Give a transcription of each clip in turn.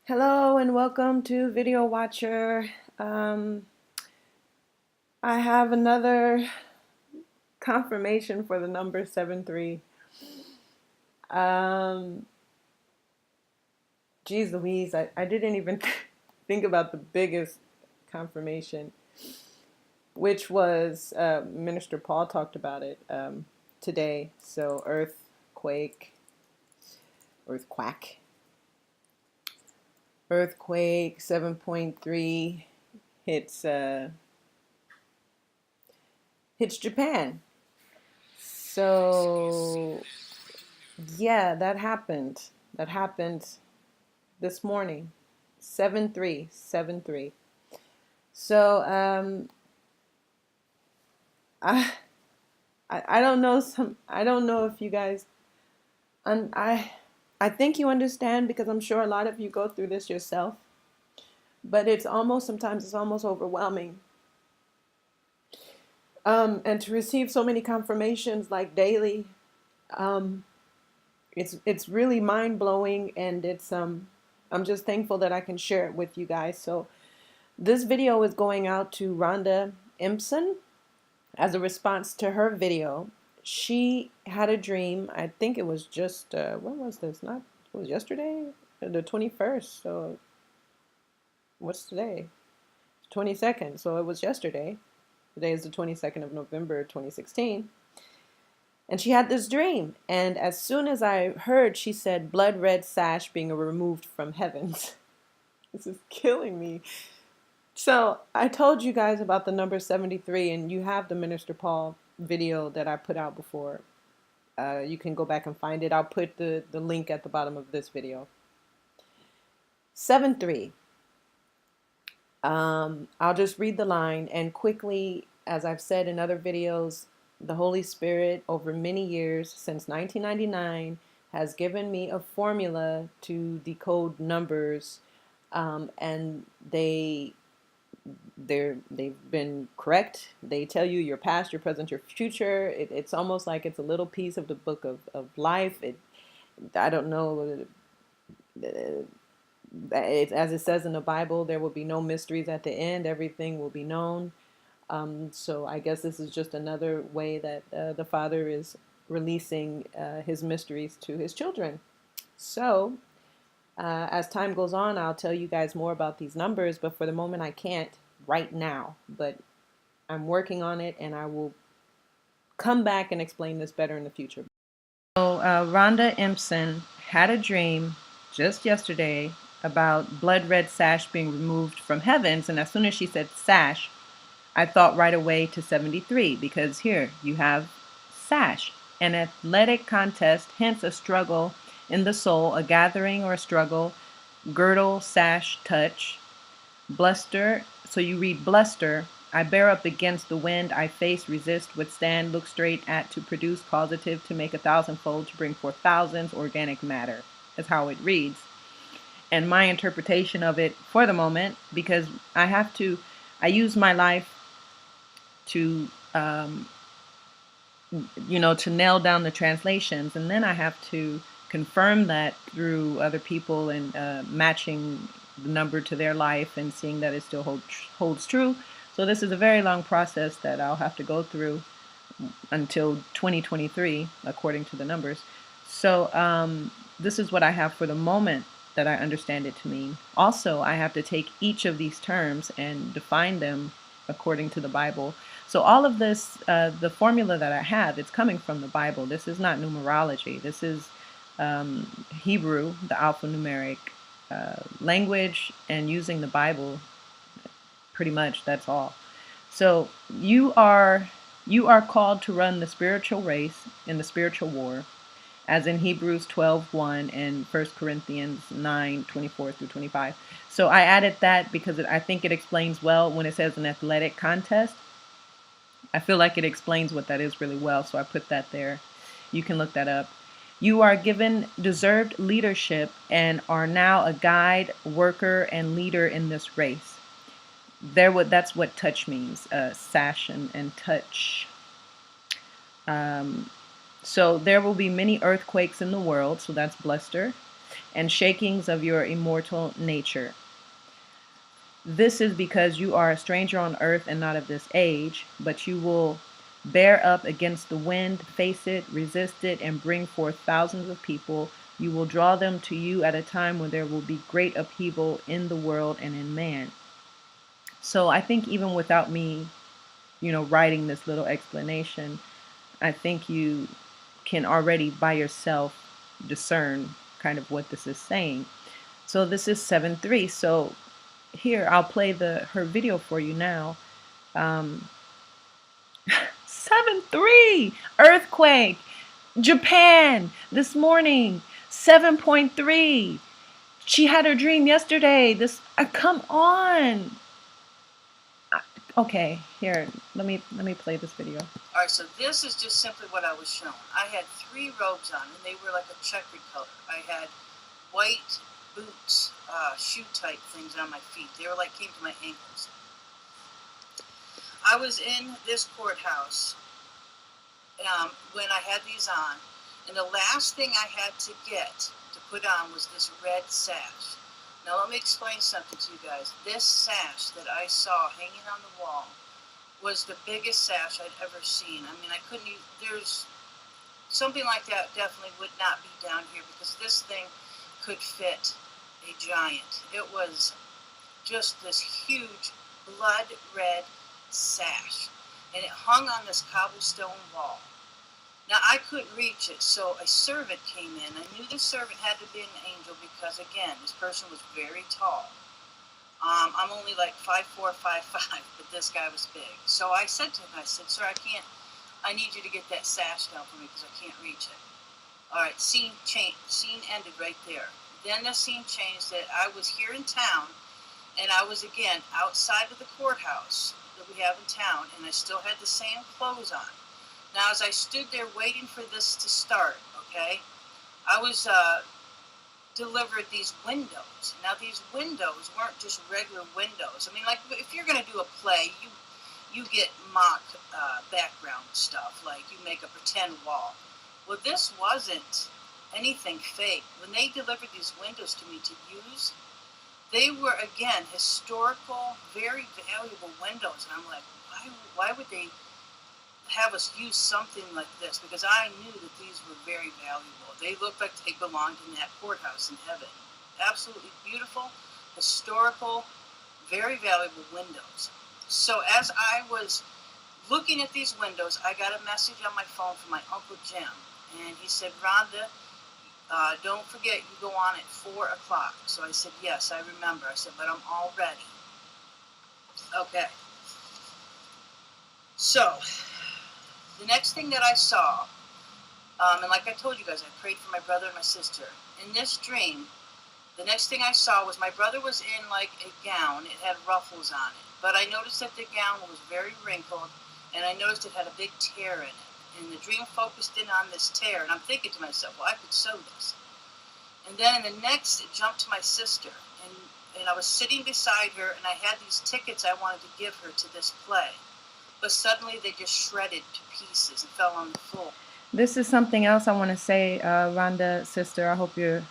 Hello and welcome to Video Watcher. Um, I have another confirmation for the number 73. Um, Geez Louise, I didn't even think about the biggest confirmation, which was Minister Paul talked about it today. So earthquake, earthquake 7.3 hits hits Japan. So yeah, that happened. That happened this morning. 7-3, 7-3. So I I don't know I don't know if you guys un, I think you understand because I'm sure a lot of you go through this yourself. But sometimes it's almost overwhelming. And to receive so many confirmations like daily, um, it's really mind blowing, and I'm just thankful that I can share it with you guys. So this video is going out to Rhonda Empson as a response to her video. She had a dream. I think it was just when was this? Not it was yesterday, the 21st. So what's today? 22nd. So it was yesterday. Today is the 22nd of November 2016. And she had this dream. And as soon as I heard, she said, blood red sash being removed from heavens. This is killing me. So I told you guys about the number 73, and you have the Minister Paul video that I put out before. You can go back and find it. I'll put the link at the bottom of this video. 7-3. I'll just read the line and quickly, as I've said in other videos, the Holy Spirit over many years, since 1999, has given me a formula to decode numbers, and they've been correct. They tell you your past, your present, your future. It's almost like it's a little piece of the book of life. I don't know. As it says in the Bible, there will be no mysteries at the end. Everything will be known. So I guess this is just another way that the Father is releasing his mysteries to his children. So as time goes on, I'll tell you guys more about these numbers, but for the moment I can't right now. But I'm working on it, and I will come back and explain this better in the future. So Rhonda Empson had a dream just yesterday about blood red sash being removed from heavens, and as soon as she said sash, I thought right away to 73, because here you have sash, an athletic contest, hence a struggle in the soul, a gathering or a struggle, girdle, sash, touch, bluster. So you read bluster. I bear up against the wind, I face, resist, withstand, look straight at, to produce, causative, to make a thousandfold, to bring forth thousands, organic matter. Is how it reads. And my interpretation of it for the moment, because I use my life to to nail down the translations, and then I have to confirm that through other people and matching the number to their life and seeing that it still holds true. So this is a very long process that I'll have to go through until 2023 according to the numbers. So this is what I have for the moment that I understand it to mean. Also, I have to take each of these terms and define them according to the Bible. So all of this, the formula that I have, it's coming from the Bible. This is not numerology. This is Hebrew, the alphanumeric language, and using the Bible. Pretty much, that's all. So you are called to run the spiritual race in the spiritual war, as in Hebrews 12:1 and 1 Corinthians 9:24 through 25. So I added that because I think it explains well when it says an athletic contest. I feel like it explains what that is really well, so I put that there. You can look that up. You are given deserved leadership and are now a guide, worker, and leader in this race. That's what touch means, sash and touch. So there will be many earthquakes in the world, so that's bluster. and shakings of your immortal nature. This is because you are a stranger on earth and not of this age, but you will bear up against the wind, face it, resist it, and bring forth thousands of people. You will draw them to you at a time when there will be great upheaval in the world and in man. So I think even without me, writing this little explanation, I think you can already by yourself discern kind of what this is saying. So this is 7:3. So here I'll play her video for you now. 7:3 earthquake, Japan this morning. 7.3. She had her dream yesterday. This come on. Okay, here, let me play this video. All right, so this is just simply what I was shown. I had 3 robes on, and they were like a checkered color. I had white boots, shoe type things on my feet. They were like came to my ankles. I was in this courthouse when I had these on, and the last thing I had to get to put on was this red sash. Now let me explain something to you guys. This sash that I saw hanging on the wall was the biggest sash I'd ever seen. I mean, I couldn't even, there's something like that definitely would not be down here because this thing could fit a giant. It was just this huge blood red sash, and it hung on this cobblestone wall. Now I couldn't reach it, so a servant came in. I knew the servant had to be an angel because, again, this person was very tall. I'm only like 5'4", 5'5", but this guy was big. So I said to him, I said, "Sir, I need you to get that sash down for me because I can't reach it." All right, scene ended right there. Then the scene changed that I was here in town, and I was again outside of the courthouse that we have in town, and I still had the same clothes on. Now, as I stood there waiting for this to start, okay, I was delivered these windows. Now, these windows weren't just regular windows. I mean, like, if you're going to do a play, you get mock background stuff, like you make a pretend wall. Well, this wasn't anything fake. When they delivered these windows to me to use, they were, again, historical, very valuable windows. And I'm like, why would they have us use something like this? Because I knew that these were very valuable. They looked like they belonged in that courthouse in heaven. Absolutely beautiful, historical, very valuable windows. So as I was looking at these windows, I got a message on my phone from my Uncle Jim. And he said, "Rhonda, don't forget you go on at 4 o'clock. So I said, "Yes, I remember." I said, "But I'm all ready." Okay. So the next thing that I saw, and like I told you guys, I prayed for my brother and my sister. In this dream, the next thing I saw was my brother was in like a gown. It had ruffles on it. But I noticed that the gown was very wrinkled, and I noticed it had a big tear in it. And the dream focused in on this tear, and I'm thinking to myself, well, I could sew this. And then in the next, it jumped to my sister, and I was sitting beside her, and I had these tickets I wanted to give her to this play. But suddenly they just shredded to pieces and fell on the floor. This is something else I want to say, Rhonda, sister. I hope you're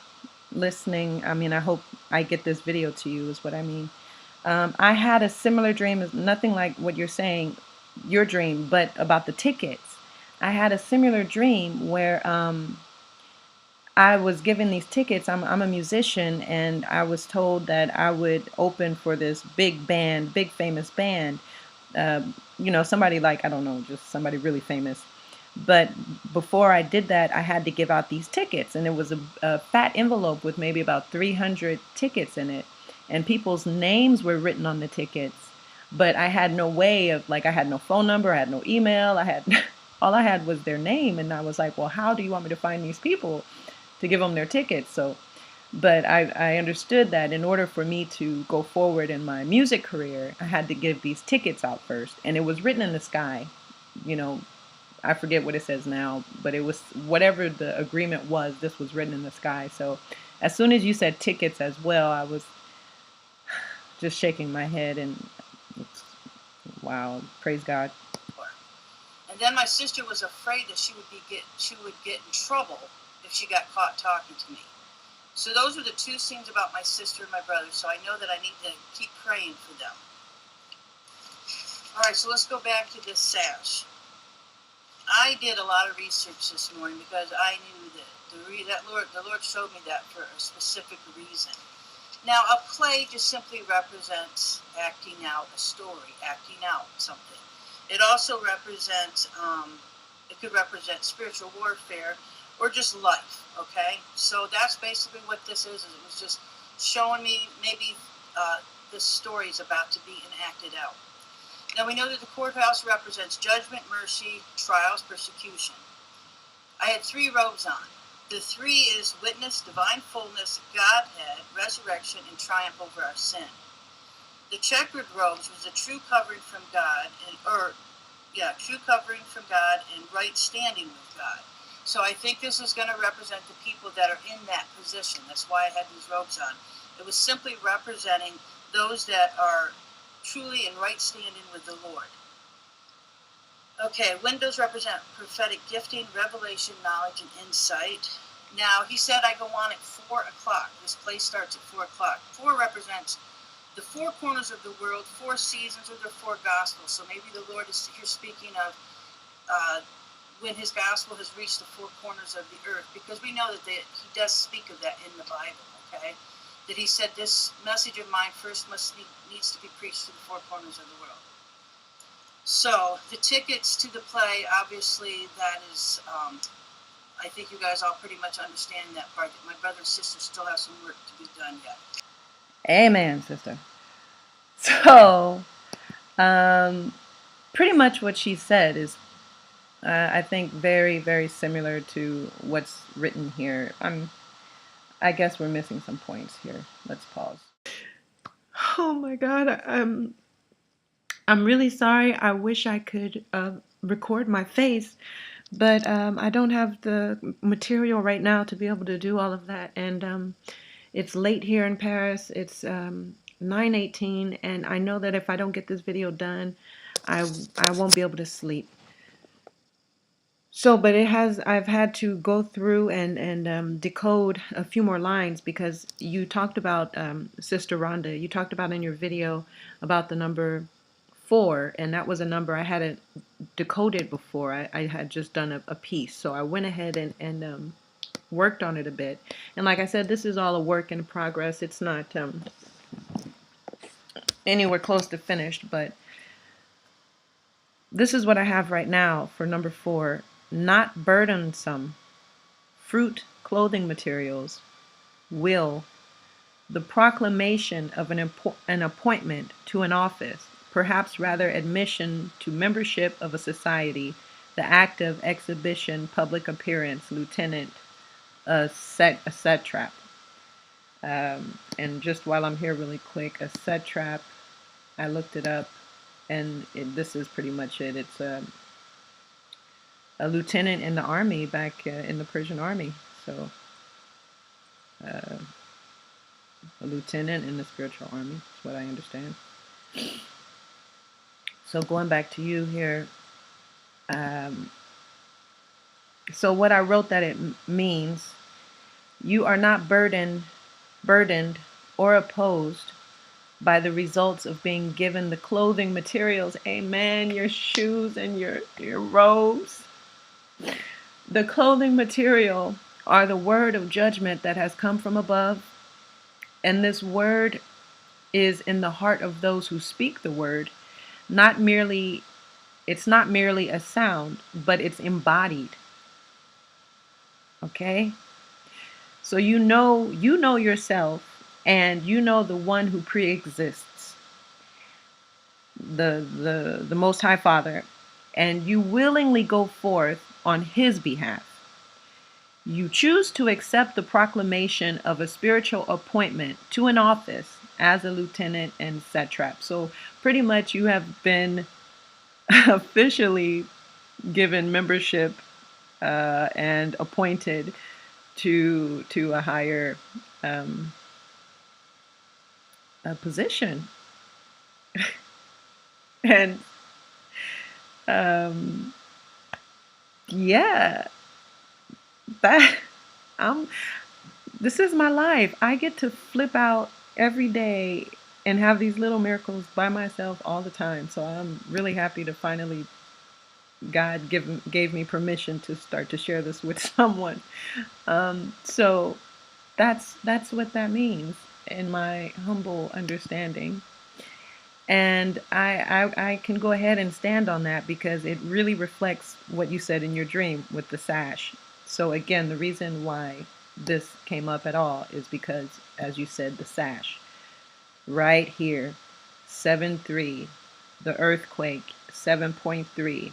listening. I mean, I hope I get this video to you is what I mean. I had a similar dream, nothing like what you're saying, your dream, but about the tickets. I had a similar dream where I was given these tickets. I'm a musician, and I was told that I would open for this big band, big famous band. Somebody like, I don't know, just somebody really famous. But before I did that, I had to give out these tickets, and it was a fat envelope with maybe about 300 tickets in it, and people's names were written on the tickets. But I had no way of, like, I had no phone number, I had no email, I had all I had was their name, and I was like, well, how do you want me to find these people to give them their tickets? So, but I understood that in order for me to go forward in my music career, I had to give these tickets out first, and it was written in the sky. I forget what it says now, but it was whatever the agreement was, this was written in the sky. So as soon as you said tickets as well, I was just shaking my head, and wow, praise God. And then my sister was afraid that she would get in trouble if she got caught talking to me. So those are the two scenes about my sister and my brother. So I know that I need to keep praying for them. All right, so let's go back to this sash. I did a lot of research this morning because I knew that the Lord showed me that for a specific reason. Now, a play just simply represents acting out a story, acting out something. It also represents, it could represent spiritual warfare or just life, okay? So that's basically what this is. It was just showing me maybe this story is about to be enacted out. Now, we know that the courthouse represents judgment, mercy, trials, persecution. I had 3 robes on. The 3 is witness, divine fullness, Godhead, resurrection, and triumph over our sin. The checkered robes was a true covering from God, true covering from God and right standing with God. So I think this is going to represent the people that are in that position. That's why I had these robes on. It was simply representing those that are truly in right standing with the Lord. Okay, windows represent prophetic gifting, revelation, knowledge, and insight. Now, he said I go on at 4 o'clock. This play starts at 4 o'clock. 4 represents the 4 corners of the world, 4 seasons, or the 4 gospels. So maybe the Lord is here speaking of when his gospel has reached the 4 corners of the earth, because we know that he does speak of that in the Bible, okay? That he said this message of mine first needs to be preached to the 4 corners of the world. So the tickets to the play, obviously, that is, I think you guys all pretty much understand that part, that my brother and sister still have some work to be done yet. Amen, sister. So, pretty much what she said is, I think, very, very similar to what's written here. I guess we're missing some points here. Let's pause. Oh my God, I'm really sorry. I wish I could record my face, but I don't have the material right now to be able to do all of that. And it's late here in Paris. It's 9:18, and I know that if I don't get this video done, I won't be able to sleep. So, but I've had to go through and decode a few more lines because you talked about, Sister Rhonda, you talked about in your video about the number 4, and that was a number I hadn't decoded before. I had just done a piece. So I went ahead and worked on it a bit. And like I said, this is all a work in progress. It's not anywhere close to finished, but this is what I have right now for number 4. Not burdensome. Fruit clothing materials. Will. The proclamation of an appointment to an office, perhaps rather admission to membership of a society, the act of exhibition, public appearance, lieutenant, a satrap. And just while I'm here really quick, a satrap, I looked it up, and this is pretty much it. It's a lieutenant in the army back in the Persian army. So uh, a lieutenant in the spiritual army is what I understand. So going back to you here, so what I wrote that it means, you are not burdened or opposed by the results of being given the clothing materials, amen, your shoes and your robes. The clothing material are the word of judgment that has come from above, and this word is in the heart of those who speak the word. It's not merely a sound, but it's embodied. Okay? So you know yourself, and you know the one who pre-exists, the Most High Father, and you willingly go forth on his behalf. You choose to accept the proclamation of a spiritual appointment to an office as a lieutenant and satrap. So pretty much you have been officially given membership and appointed to a higher a position. And um, yeah, that I'm this is my life. I get to flip out every day and have these little miracles by myself all the time. So I'm really happy to finally gave me permission to start to share this with someone. So that's what that means in my humble understanding. And I can go ahead and stand on that because it really reflects what you said in your dream with the sash. So again, the reason why this came up at all is because, as you said, the sash right here, 7-3, the earthquake, 7.3.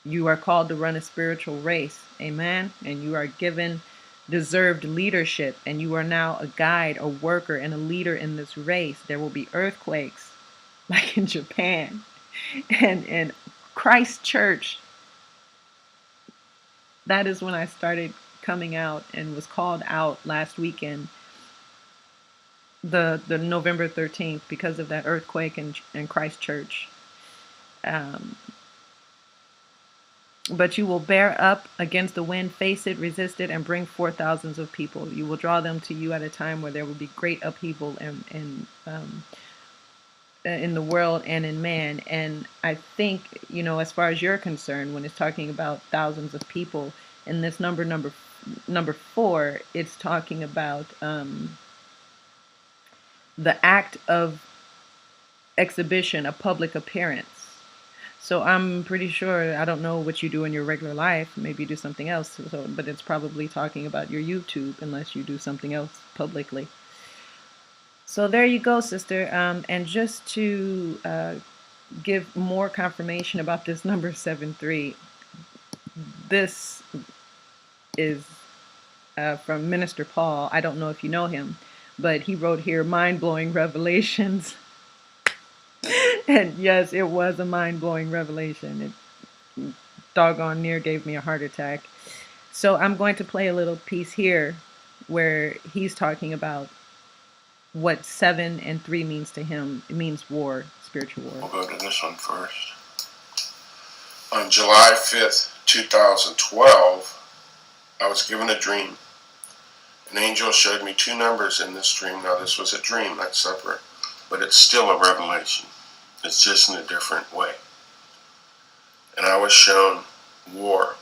You are called to run a spiritual race, amen. And you are given deserved leadership, and you are now a guide, a worker, and a leader in this race. There will be earthquakes like in Japan and Christ Church. That is when I started coming out and was called out last weekend, the November 13th, because of that earthquake in Christ Church. Um, but you will bear up against the wind, face it, resist it, and bring forth thousands of people. You will draw them to you at a time where there will be great upheaval in the world and in man. And I think, as far as you're concerned, when it's talking about thousands of people, in this number 4, it's talking about the act of exhibition, a public appearance. So I'm pretty sure, I don't know what you do in your regular life. Maybe you do something else. But it's probably talking about your YouTube, unless you do something else publicly. So there you go, sister. And just to give more confirmation about this number 7-3, this is from Minister Paul. I don't know if you know him, but he wrote here mind-blowing revelations. And yes, it was a mind-blowing revelation. It doggone near gave me a heart attack. So I'm going to play a little piece here where he's talking about what 7 and 3 means to him. It means war, spiritual war. We'll go to this one first. On July 5th, 2012, I was given a dream. An angel showed me 2 numbers in this dream. Now, this was a dream, that's separate, but it's still a revelation. It's just in a different way. And I was shown war.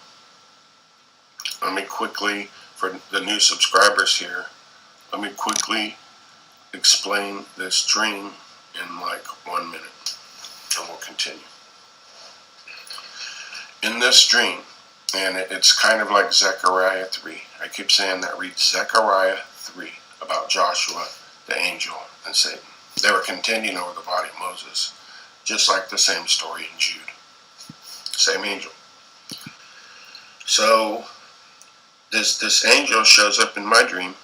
Let me quickly, for the new subscribers here, let me quickly explain this dream in like 1 minute, and we'll continue. In this dream, and it's kind of like Zechariah 3. I keep saying that. Read Zechariah 3 about Joshua, the angel, and Satan. They were contending over the body of Moses, just like the same story in Jude. Same angel. So this angel shows up in my dream,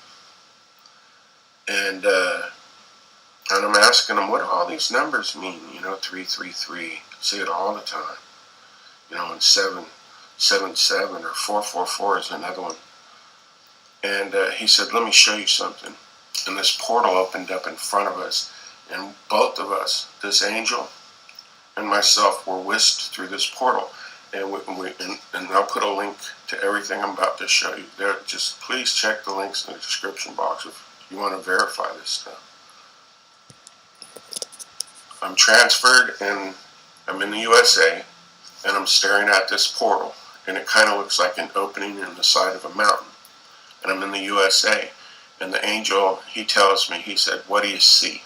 and I'm asking him, what do all these numbers mean? 333. See it all the time. And 777 or 444 is another one. And he said, let me show you something. And this portal opened up in front of us, and both of us, this angel and myself, were whisked through this portal. And I'll put a link to everything I'm about to show you. There, just please check the links in the description box if you want to verify this stuff. I'm transferred, and I'm in the USA, and I'm staring at this portal, and it kind of looks like an opening in the side of a mountain. And I'm in the USA, and the angel, he tells me, he said, what do you see?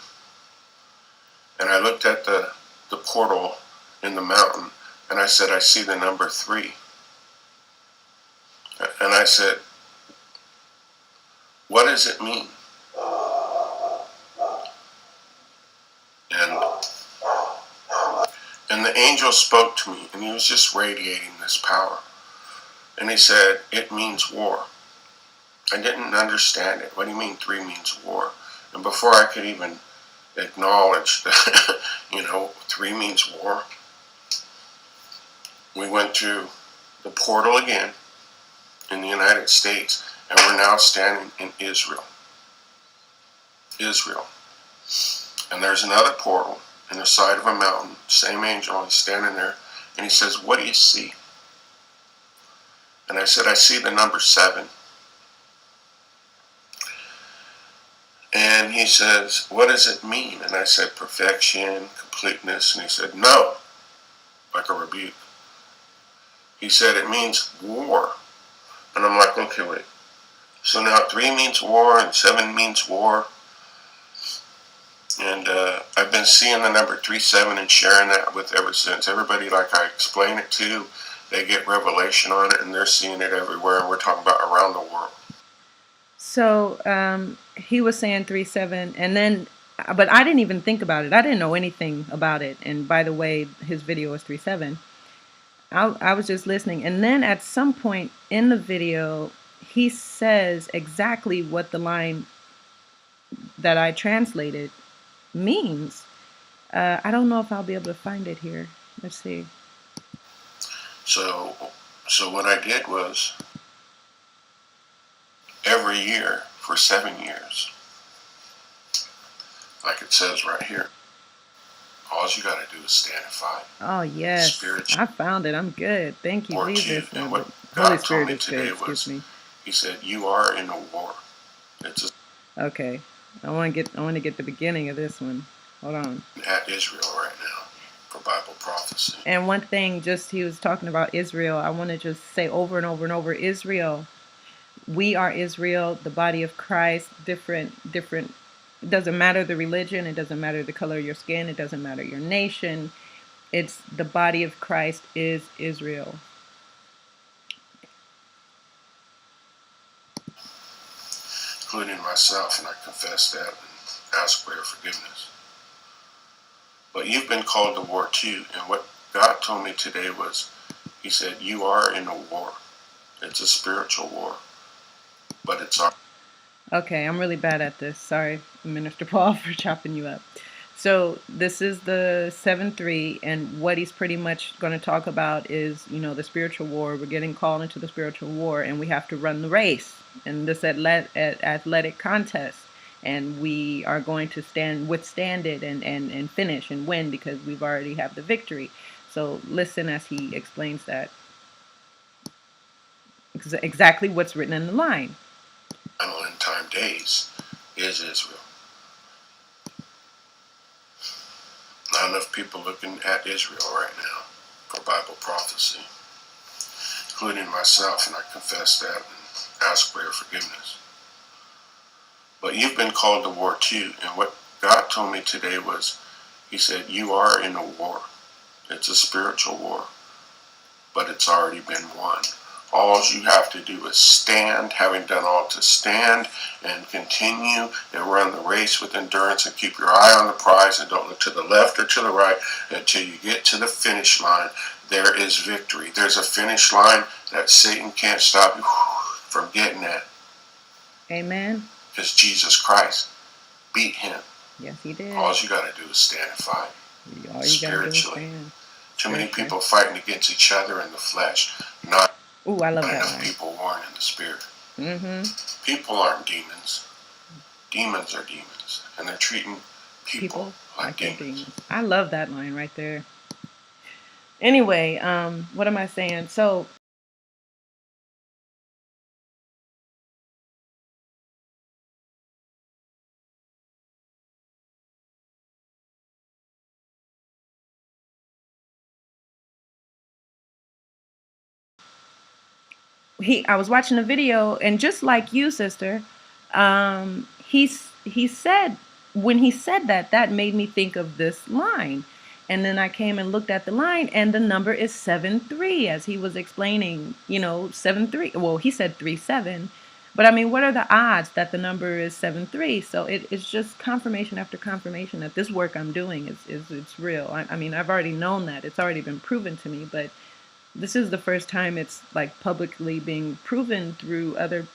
And I looked at the portal in the mountain, and I said, I see the number 3. And I said, what does it mean? And the angel spoke to me, and he was just radiating this power. And he said, it means war. I didn't understand it. What do you mean 3 means war? And before I could even acknowledge that, 3 means war, we went to the portal again in the United States, and we're now standing in Israel. And there's another portal in the side of a mountain, same angel, he's standing there, and he says, what do you see? And I said, I see the number 7. And he says, what does it mean? And I said, perfection, completeness. And he said, no, like a rebuke. He said, it means war. And I'm like, okay, wait. So now 3 means war and 7 means war. And I've been seeing the number 37 and sharing that with ever since. Everybody, like I explain it to, they get revelation on it and they're seeing it everywhere. And we're talking about around the world. So he was saying 3-7, and then, but I didn't even think about it. I didn't know anything about it. And by the way, his video was 3-7. I was just listening, and then at some point in the video, he says exactly what the line that I translated means. I don't know if I'll be able to find it here. Let's see. So what I did was every year for 7 years, like it says right here, all you got to do is stand and fight. Oh, yes. Spiritual. I found it. I'm good. Thank you, War Jesus. and what Holy God told Spirit me is today good. was, Excuse me. he said, you are in a war. It's Okay. I want to get the beginning of this one. Hold on. at Israel right now for Bible prophecy. And one thing, just he was talking about Israel, I want to just say over and over and over, Israel. We are Israel, the body of Christ, different. It doesn't matter the religion. It doesn't matter the color of your skin. It doesn't matter your nation. It's the body of Christ is Israel. Including myself, and I confess that and ask for your forgiveness. But you've been called to war too, and what God told me today was, he said, you are in a war. It's a spiritual war, but it's our... Okay, I'm really bad at this. Sorry, Minister Paul, for chopping you up. So this is the 7-3, and what he's pretty much going to talk about is, the spiritual war. We're getting called into the spiritual war, and we have to run the race in this athletic contest, and we are going to withstand it, and finish and win because we've already have the victory. So listen as he explains that exactly what's written in the line. Final end time days is Israel. Not enough people looking at Israel right now for Bible prophecy, including myself, and I confess that and ask for your forgiveness. But you've been called to war too, and what God told me today was, he said, you are in a war. It's a spiritual war, but it's already been won. All you have to do is stand, having done all to stand, and continue and run the race with endurance and keep your eye on the prize and don't look to the left or to the right until you get to the finish line. There is victory. There's a finish line that Satan can't stop you from getting at. Amen. Because Jesus Christ beat him. Yes, he did. All you got to do is stand and fight. All you got to do is stand. Too many people fighting against each other in the flesh. Not I love that enough line. people warring in the spirit. Mm-hmm. People aren't demons. Demons are demons. And they're treating people like demons. I love that line right there. Anyway, what am I saying? So I was watching a video, and just like you, sister, he said, when he said that, that made me think of this line. And then I came and looked at the line, and the number is 7-3, as he was explaining, 7-3. Well, he said 3-7, but I mean, what are the odds that the number is 7-3? So it's just confirmation after confirmation that this work I'm doing is it's real. I mean, I've already known that. It's already been proven to me, but this is the first time it's like publicly being proven through other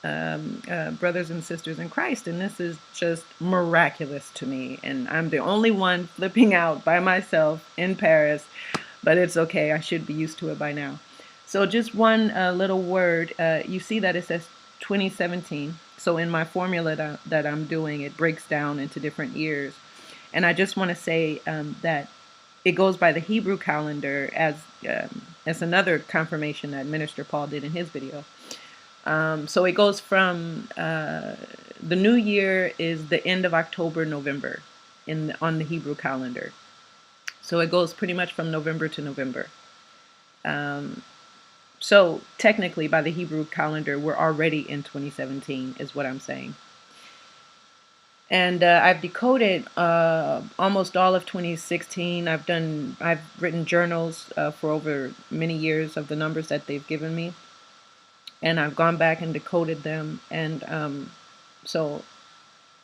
brothers and sisters in Christ, and this is just miraculous to me. And I'm the only one flipping out by myself in Paris, but it's okay. I should be used to it by now. So just one little word. You see that it says 2017. So in my formula that I'm doing, it breaks down into different years, and I just want to say that it goes by the Hebrew calendar as another confirmation that Minister Paul did in his video. So it goes from the new year is the end of October, November on the Hebrew calendar. So it goes pretty much from November to November. So technically, by the Hebrew calendar, we're already in 2017, is what I'm saying. And I've decoded almost all of 2016. I've written journals for over many years of the numbers that they've given me, and I've gone back and decoded them. And so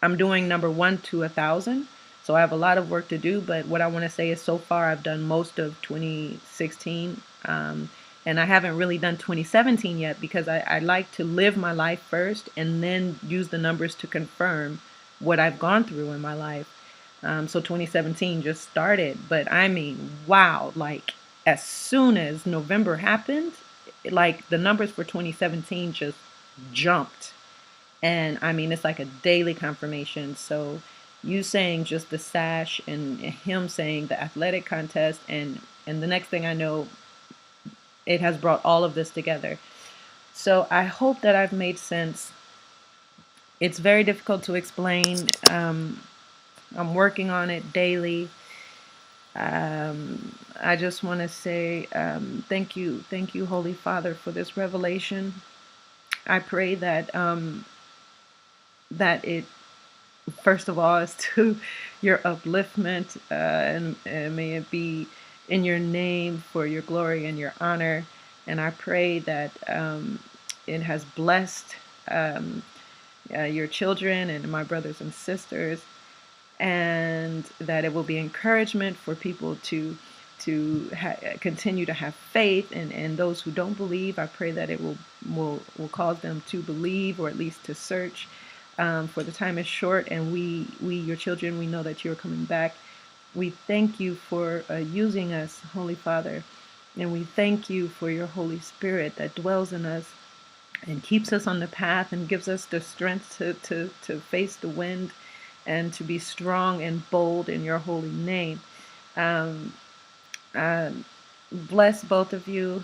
I'm doing number 1 to 1,000. So I have a lot of work to do. But what I want to say is, so far I've done most of 2016. And I haven't really done 2017 yet, because I like to live my life first and then use the numbers to confirm what I've gone through in my life. So 2017 just started, but I mean, wow, like as soon as November happened, like the numbers for 2017 just jumped. And I mean, it's like a daily confirmation. So you saying just the sash, and him saying the athletic contest, and the next thing I know, it has brought all of this together. So I hope that I've made sense. It's very difficult to explain. I'm working on it daily. I just want to say thank you, Holy Father, for this revelation. I pray that that it, first of all, is to your upliftment, and may it be in your name, for your glory and your honor. And I pray that it has blessed your children and my brothers and sisters, and that it will be encouragement for people to continue to have faith, and those who don't believe, I pray that it will cause them to believe, or at least to search, for the time is short, and we your children, we know that you're coming back. We thank you for using us, Holy Father, and we thank you for your Holy Spirit that dwells in us and keeps us on the path and gives us the strength to face the wind and to be strong and bold in your holy name. Bless both of you,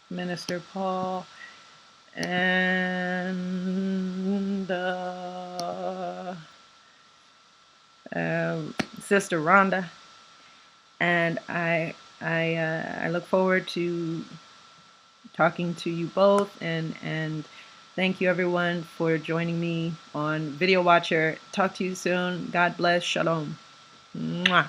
Minister Paul and Sister Rhonda. And I look forward to talking to you both, and thank you everyone for joining me on Video Watcher. Talk to you soon. God bless. Shalom. Mwah.